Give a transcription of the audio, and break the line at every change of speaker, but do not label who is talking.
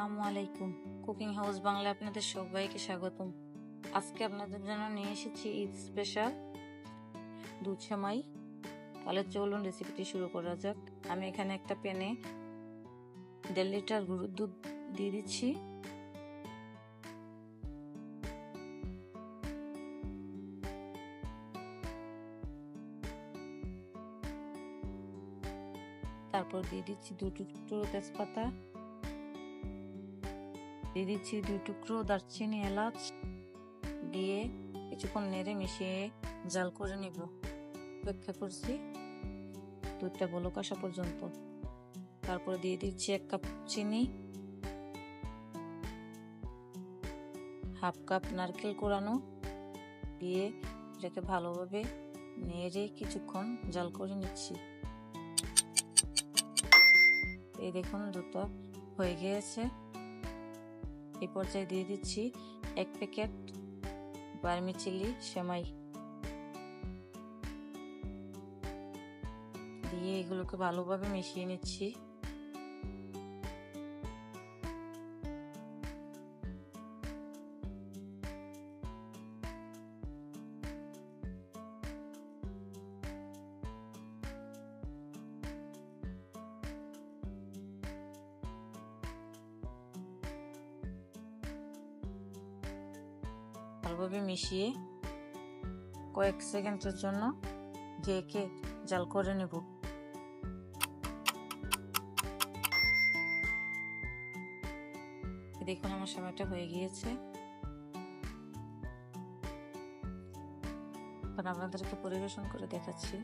আসসালামু আলাইকুম। Cooking house Bangla আপনাদের সবাইকে স্বাগতম। আজকে আপনাদের জন্য নিয়ে এসেছি ঈদ স্পেশাল দুধ সেমাই। তাহলে চলুন রেসিপিটি শুরু করা যাক। আমি এখানে একটা প্যানে 1.5 লিটার গরুর দুধ দিয়ে দিচ্ছি। তারপর দিয়ে দিচ্ছি 2 টুকরো তেজপাতা, দিয়ে দিচ্ছি 2 টুকরো দারচিনি, এলাচ দিয়ে কিছুক্ষণ নেড়ে মিশিয়ে জাল করে নিব। অপেক্ষা করছি দুধটা বলক আসা পর্যন্ত। তারপর দিয়ে দিচ্ছি 1 কাপ চিনি, হাফ কাপ নারকেল কোড়ানো দিয়ে এটাকে ভালোভাবে নেড়ে কিছুক্ষণ জাল করে নিচ্ছি। এই দেখুন দুধটা হয়ে গিয়েছে। এই পর্যায়ে দিয়ে দিচ্ছি 1 প্যাকেট ভার্মিসেলি সেমাই দিয়ে এগুলোকে ভালোভাবে মিশিয়ে নিচ্ছি। ভালোভাবে মিশিয়ে কয়েক সেকেন্ডের জন্য ঢেকে জাল করে নেব। দেখুন আমার সেমাইটা হয়ে গিয়েছে। আপনাদেরকে পরিবেশন করে দেখাচ্ছি।